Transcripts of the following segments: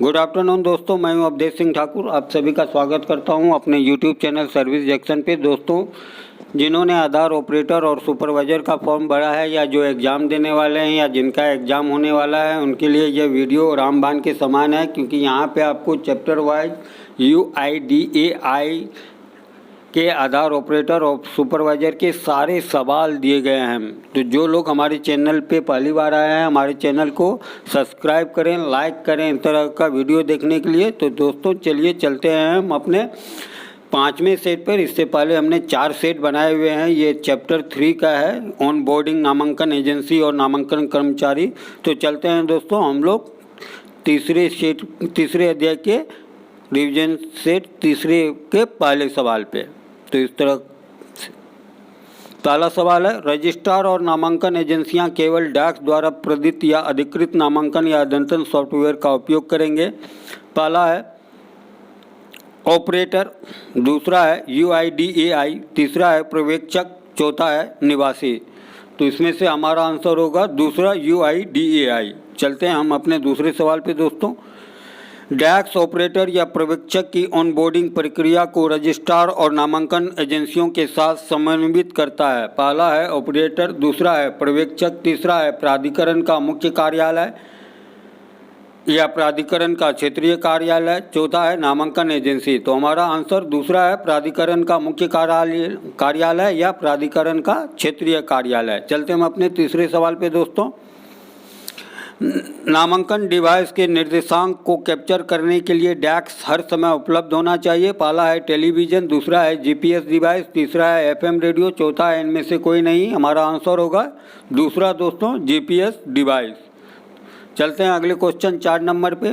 Good afternoon दोस्तों, मैं हूं अवधेश सिंह ठाकुर। आप सभी का स्वागत करता हूं अपने यूट्यूब चैनल सर्विस जंक्शन पे। दोस्तों, जिन्होंने आधार ऑपरेटर और सुपरवाइज़र का फॉर्म भरा है या जो एग्ज़ाम देने वाले हैं या जिनका एग्ज़ाम होने वाला है, उनके लिए यह वीडियो रामबाण के समान है, क्योंकि यहाँ पे आपको चैप्टर वाइज UIDAI के आधार ऑपरेटर और सुपरवाइज़र के सारे सवाल दिए गए हैं। तो जो लोग हमारे चैनल पे पहली बार आए हैं, हमारे चैनल को सब्सक्राइब करें, लाइक करें इस तरह का वीडियो देखने के लिए। तो दोस्तों चलिए चलते हैं हम अपने 5वें सेट पर। इससे पहले हमने 4 सेट बनाए हुए हैं। ये चैप्टर 3 का है, ऑन बोर्डिंग, नामांकन एजेंसी और नामांकन कर्मचारी। तो चलते हैं दोस्तों हम लोग तीसरे अध्याय के रिवीजन सेट तीसरे के पहले सवाल पे। तो इस तरह पहला सवाल है, रजिस्ट्रार और नामांकन एजेंसियां केवल डाक द्वारा प्रदत्त या अधिकृत नामांकन या अद्यतन सॉफ्टवेयर का उपयोग करेंगे। पहला है ऑपरेटर, दूसरा है UIDAI, तीसरा है पर्यवेक्षक, चौथा है निवासी। तो इसमें से हमारा आंसर होगा दूसरा UIDAI। चलते हैं हम अपने दूसरे सवाल पे दोस्तों। डैक्स ऑपरेटर या पर्यवेक्षक की ऑनबोर्डिंग प्रक्रिया को रजिस्ट्रार और नामांकन एजेंसियों के साथ समन्वित करता है। पहला है ऑपरेटर, दूसरा है पर्यवेक्षक, तीसरा है प्राधिकरण का मुख्य कार्यालय या प्राधिकरण का क्षेत्रीय कार्यालय, चौथा है नामांकन एजेंसी। तो हमारा आंसर दूसरा है प्राधिकरण का मुख्य कार्यालय या प्राधिकरण का क्षेत्रीय कार्यालय। चलते हम अपने तीसरे सवाल पे दोस्तों। नामांकन डिवाइस के निर्देशांक को कैप्चर करने के लिए डैक्स हर समय उपलब्ध होना चाहिए। पहला है टेलीविज़न, दूसरा है GPS डिवाइस, तीसरा है FM रेडियो, चौथा है इनमें से कोई नहीं। हमारा आंसर होगा दूसरा दोस्तों GPS डिवाइस। चलते हैं अगले क्वेश्चन 4 नंबर पे।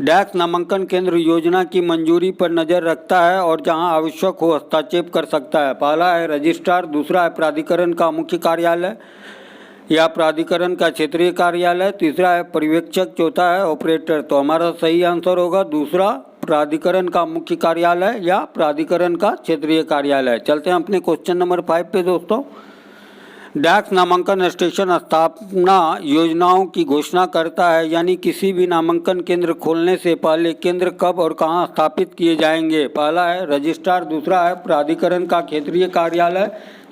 डैक्स नामांकन केंद्र योजना की मंजूरी पर नज़र रखता है और जहां आवश्यक हो हस्तक्षेप कर सकता है। पहला है रजिस्ट्रार, दूसरा है प्राधिकरण का मुख्य कार्यालय या प्राधिकरण का क्षेत्रीय कार्यालय, तीसरा है पर्यवेक्षक, चौथा है ऑपरेटर। तो हमारा सही आंसर होगा दूसरा प्राधिकरण का मुख्य कार्यालय या प्राधिकरण का क्षेत्रीय कार्यालय। चलते हैं अपने क्वेश्चन नंबर 5 पे दोस्तों। डैक्स नामांकन स्टेशन स्थापना योजनाओं की घोषणा करता है, यानी किसी भी नामांकन केंद्र खोलने से पहले केंद्र कब और कहां स्थापित किए जाएंगे। पहला है रजिस्ट्रार, दूसरा है प्राधिकरण का क्षेत्रीय कार्यालय,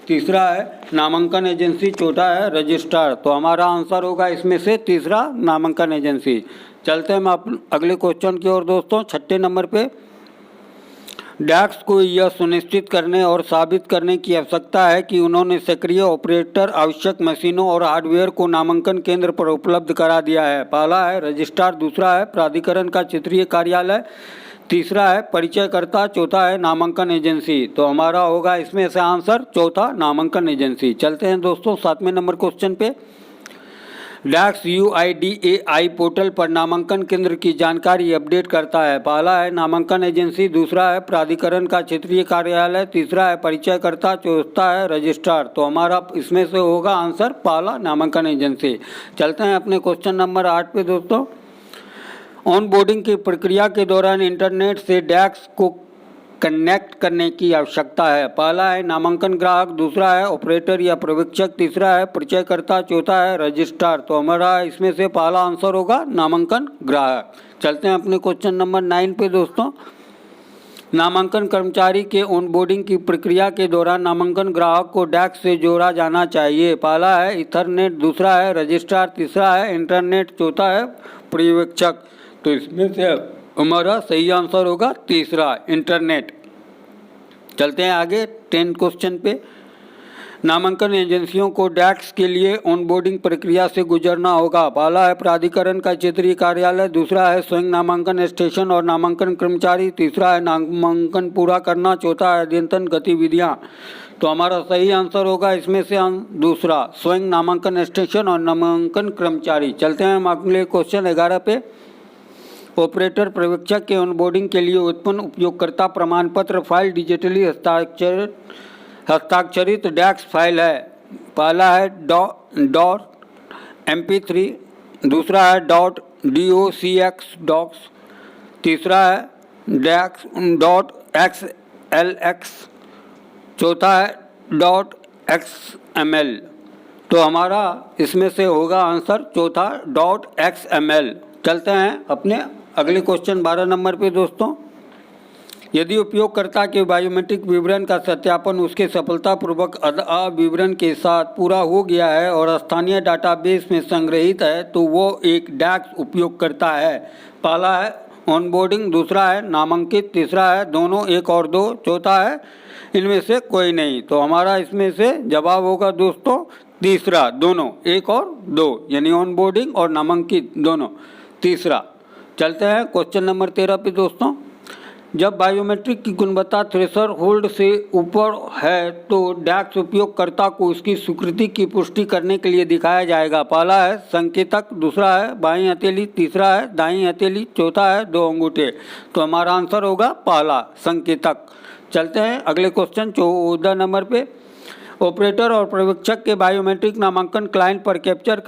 तीसरा है नामांकन एजेंसी, चौथा है रजिस्ट्रार। तो हमारा आंसर होगा इसमें से तीसरा नामांकन एजेंसी। चलते हैं हम अगले क्वेश्चन की ओर दोस्तों। 6 नंबर पे। डैक्स को यह सुनिश्चित करने और साबित करने की आवश्यकता है कि उन्होंने सक्रिय ऑपरेटर आवश्यक मशीनों और हार्डवेयर को नामांकन केंद्र पर उपलब्ध करा दिया है। पहला है रजिस्ट्रार, दूसरा है प्राधिकरण का क्षेत्रीय कार्यालय, तीसरा है परिचयकर्ता, चौथा है नामांकन एजेंसी। तो हमारा होगा इसमें से आंसर चौथा नामांकन एजेंसी। चलते हैं दोस्तों 7वें नंबर क्वेश्चन पे। डैक्स UIDAI पोर्टल पर नामांकन केंद्र की जानकारी अपडेट करता है। पहला है नामांकन एजेंसी, दूसरा है प्राधिकरण का क्षेत्रीय कार्यालय, तीसरा है परिचयकर्ता, चौथा है रजिस्ट्रार। तो हमारा इसमें से होगा आंसर पहला नामांकन एजेंसी। चलते हैं अपने क्वेश्चन नंबर 8 पे दोस्तों। ऑन बोर्डिंग की प्रक्रिया के दौरान इंटरनेट से डैक्स को कनेक्ट करने की आवश्यकता है। पहला है नामांकन ग्राहक, दूसरा है ऑपरेटर या पर्यवेक्षक, तीसरा है परिचयकर्ता, चौथा है रजिस्ट्रार। तो हमारा इसमें से पहला आंसर होगा नामांकन ग्राहक। चलते हैं अपने क्वेश्चन नंबर 9 पे दोस्तों। नामांकन कर्मचारी के ऑनबोर्डिंग की प्रक्रिया के दौरान नामांकन ग्राहक को डैक्स से जोड़ा जाना चाहिए। पहला है इथरनेट, दूसरा है रजिस्ट्रार, तीसरा है इंटरनेट, चौथा है पर्यवेक्षक। तो इसमें से हमारा सही आंसर होगा तीसरा इंटरनेट। चलते हैं आगे 10 क्वेश्चन पे। नामांकन एजेंसियों को डैक्स के लिए ऑनबोर्डिंग प्रक्रिया से गुजरना होगा। पहला है प्राधिकरण का क्षेत्रीय कार्यालय, दूसरा है स्वयं नामांकन स्टेशन और नामांकन कर्मचारी, तीसरा है नामांकन पूरा करना, चौथा है अद्यतन गतिविधियाँ। तो हमारा सही आंसर होगा इसमें से दूसरा स्वयं नामांकन स्टेशन और नामांकन कर्मचारी। चलते हैं हम अगले क्वेश्चन 11 पे। ऑपरेटर पर्यवेक्षक के ऑनबोर्डिंग के लिए उत्पन्न उपयोगकर्ता प्रमाण पत्र फाइल डिजिटली हस्ताक्षरित डैक्स फाइल है। पहला है .mp3, दूसरा है .docx डॉक्स, तीसरा है .xlx, चौथा है .xml। तो हमारा इसमें से होगा आंसर चौथा .xml। चलते हैं अपने अगले क्वेश्चन 12 नंबर पे दोस्तों, यदि उपयोगकर्ता के बायोमेट्रिक विवरण का सत्यापन उसके सफलतापूर्वक विवरण के साथ पूरा हो गया है और स्थानीय डाटाबेस में संग्रहित है तो वो एक डैक्स उपयोग करता है। पहला है ऑनबोर्डिंग, दूसरा है नामांकित, तीसरा है दोनों एक और दो, चौथा है इनमें से कोई नहीं। तो हमारा इसमें से जवाब होगा दोस्तों तीसरा, दोनों एक और दो, यानी ऑनबोर्डिंग और नामांकित दोनों, तीसरा। चलते हैं क्वेश्चन नंबर 13 पे दोस्तों, जब बायोमेट्रिक की गुणवत्ता थ्रेशोल्ड से ऊपर है तो डैक्स उपयोगकर्ता को उसकी स्वीकृति की पुष्टि करने के लिए दिखाया जाएगा। पहला है संकेतक, दूसरा है बाईं हथेली, तीसरा है दाईं हथेली, चौथा है दो अंगूठे। तो हमारा आंसर होगा पहला, संकेतक। चलते हैं अगले क्वेश्चन 14 नंबर पे, ऑपरेटर और पर्यवेक्षक के बायोमेट्रिक नामांकन क्लाइंट पर कैप्चर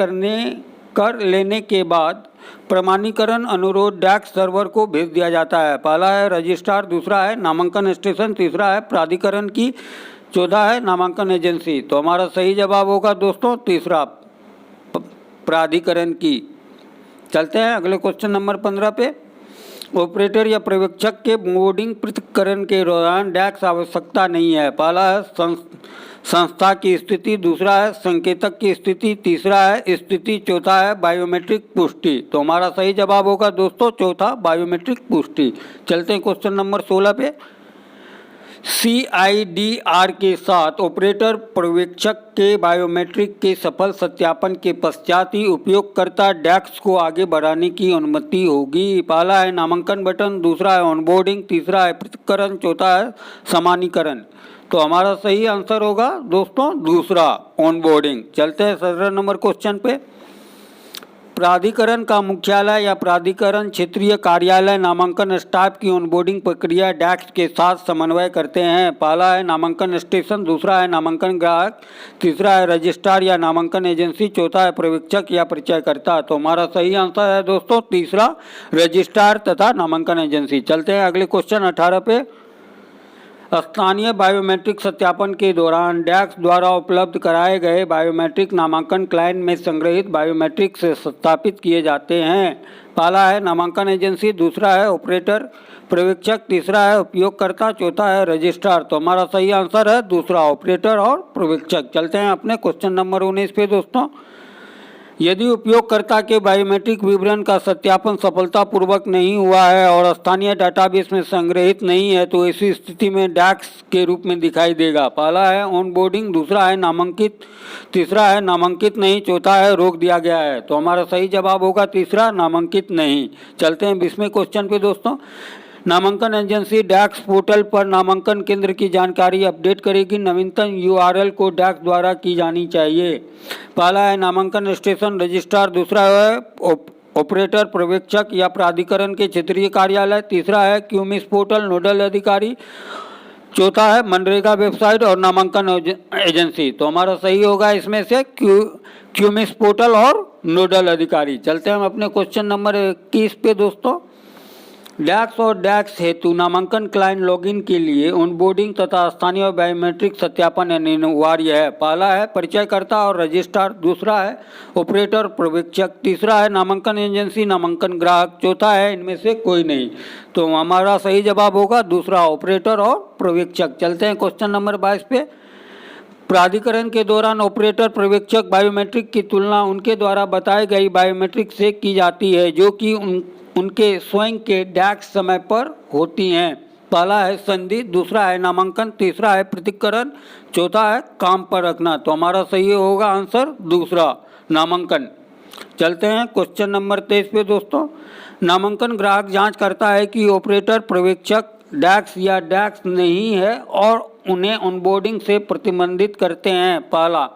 कर लेने के बाद प्रमाणीकरण अनुरोध डैक्स सर्वर को भेज दिया जाता है। पहला है रजिस्ट्रार, दूसरा है नामांकन स्टेशन, तीसरा है प्राधिकरण की, चौथा है नामांकन एजेंसी। तो हमारा सही जवाब होगा दोस्तों तीसरा, प्राधिकरण की। चलते हैं अगले क्वेश्चन नंबर 15 पे, ऑपरेटर या पर्यवेक्षक के बोर्डिंग पृथक्करण के दौरान डैक्स आवश्यकता नहीं है। पहला है संस्था की स्थिति, दूसरा है संकेतक की स्थिति, तीसरा है स्थिति, चौथा है बायोमेट्रिक पुष्टि। तो हमारा सही जवाब होगा दोस्तों चौथा, बायोमेट्रिक पुष्टि। चलते हैं क्वेश्चन नंबर 16 पे, CIDR के साथ ऑपरेटर पर्यवेक्षक के बायोमेट्रिक के सफल सत्यापन के पश्चात ही उपयोगकर्ता डैक्स को आगे बढ़ाने की अनुमति होगी। पहला है नामांकन बटन, दूसरा है ऑनबोर्डिंग, तीसरा है पृथक्करण, चौथा है समानीकरण। तो हमारा सही आंसर होगा दोस्तों दूसरा, ऑनबोर्डिंग। चलते हैं 17 नंबर क्वेश्चन पे, प्राधिकरण का मुख्यालय या प्राधिकरण क्षेत्रीय कार्यालय नामांकन स्टाफ की ऑनबोर्डिंग प्रक्रिया डैक्स के साथ समन्वय करते हैं। पहला है नामांकन स्टेशन, दूसरा है नामांकन ग्राहक, तीसरा है रजिस्ट्रार या नामांकन एजेंसी, चौथा है पर्यवेक्षक या परिचयकर्ता। तो हमारा सही आंसर है दोस्तों तीसरा, रजिस्ट्रार तथा नामांकन एजेंसी। चलते हैं अगले क्वेश्चन 18 पे, स्थानीय बायोमेट्रिक सत्यापन के दौरान डैक्स द्वारा उपलब्ध कराए गए बायोमेट्रिक नामांकन क्लाइंट में संग्रहित बायोमेट्रिक से सत्यापित किए जाते हैं। पहला है नामांकन एजेंसी, दूसरा है ऑपरेटर पर्यवेक्षक, तीसरा है उपयोगकर्ता, चौथा है रजिस्ट्रार। तो हमारा सही आंसर है दूसरा, ऑपरेटर और पर्यवेक्षक। चलते हैं अपने क्वेश्चन नंबर 19 पे दोस्तों, यदि उपयोगकर्ता के बायोमेट्रिक विवरण का सत्यापन सफलतापूर्वक नहीं हुआ है और स्थानीय डाटाबेस में संग्रहित नहीं है तो ऐसी स्थिति में डैक्स के रूप में दिखाई देगा। पहला है ऑनबोर्डिंग, दूसरा है नामांकित, तीसरा है नामांकित नहीं, चौथा है रोक दिया गया है। तो हमारा सही जवाब होगा तीसरा, नामांकित नहीं। चलते हैं 20वें क्वेश्चन पे दोस्तों, नामांकन एजेंसी डैक्स पोर्टल पर नामांकन केंद्र की जानकारी अपडेट करेगी। नवीनतम URL को डैक्स द्वारा की जानी चाहिए। पहला है नामांकन स्टेशन, रजिस्ट्रार, दूसरा है ऑपरेटर पर्यवेक्षक या प्राधिकरण के क्षेत्रीय कार्यालय, तीसरा है क्यूमिस पोर्टल नोडल अधिकारी, चौथा है मनरेगा वेबसाइट और नामांकन एजेंसी। तो हमारा सही होगा इसमें से क्यूमिस पोर्टल और नोडल अधिकारी। चलते हैं हम अपने क्वेश्चन नंबर 21 पे दोस्तों, डैक्स और डैक्स हेतु नामांकन क्लाइंट लॉगिन के लिए ऑनबोर्डिंग तथा स्थानीय बायोमेट्रिक सत्यापन अनिवार्य है। पहला है परिचयकर्ता और रजिस्ट्रार, दूसरा है ऑपरेटर पर्यवेक्षक, तीसरा है नामांकन एजेंसी नामांकन ग्राहक, चौथा है इनमें से कोई नहीं। तो हमारा सही जवाब होगा दूसरा, ऑपरेटर और पर्यवेक्षक। चलते हैं क्वेश्चन नंबर 22 पे, प्राधिकरण के दौरान ऑपरेटर पर्यवेक्षक बायोमेट्रिक की तुलना उनके द्वारा बताई गई बायोमेट्रिक से की जाती है जो कि उनके स्वयं के डैक्स समय पर होती हैं। पहला है संधि, दूसरा है नामांकन, तीसरा है पृथक्करण, चौथा है काम पर रखना। तो हमारा सही होगा आंसर दूसरा, नामांकन। चलते हैं क्वेश्चन नंबर 23 पे दोस्तों, नामांकन ग्राहक जांच करता है कि ऑपरेटर पर्यवेक्षक डैक्स या डैक्स नहीं है और उन्हें ऑनबोर्डिंग से प्रतिबंधित करते हैं। पहला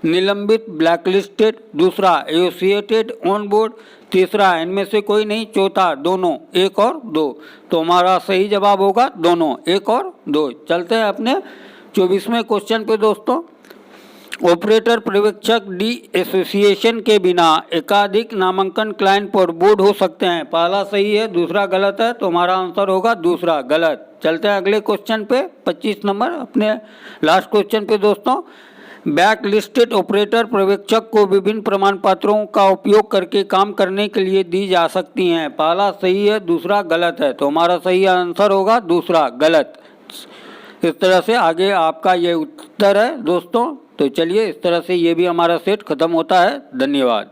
निलंबित ब्लैकलिस्टेड, दूसरा एसोसिएटेड ऑन बोर्ड, तीसरा इनमें से कोई नहीं, चौथा दोनों एक और दो। तो हमारा सही जवाब होगा दोनों एक और दो। चलते हैं अपने 24वें क्वेश्चन पे दोस्तों, ऑपरेटर पर्यवेक्षक डी एसोसिएशन के बिना एकाधिक नामांकन क्लाइंट पर बोर्ड हो सकते हैं। पहला सही है, दूसरा गलत है। तो हमारा आंसर होगा दूसरा, गलत। चलते हैं अगले क्वेश्चन पे 25 नंबर, अपने लास्ट क्वेश्चन पे दोस्तों, बैक लिस्टेड ऑपरेटर पर्यवेक्षक को विभिन्न प्रमाण पत्रों का उपयोग करके काम करने के लिए दी जा सकती हैं। पहला सही है, दूसरा गलत है, तो हमारा सही आंसर होगा दूसरा गलत। इस तरह से आगे आपका ये उत्तर है दोस्तों। तो चलिए, इस तरह से ये भी हमारा सेट खत्म होता है। धन्यवाद।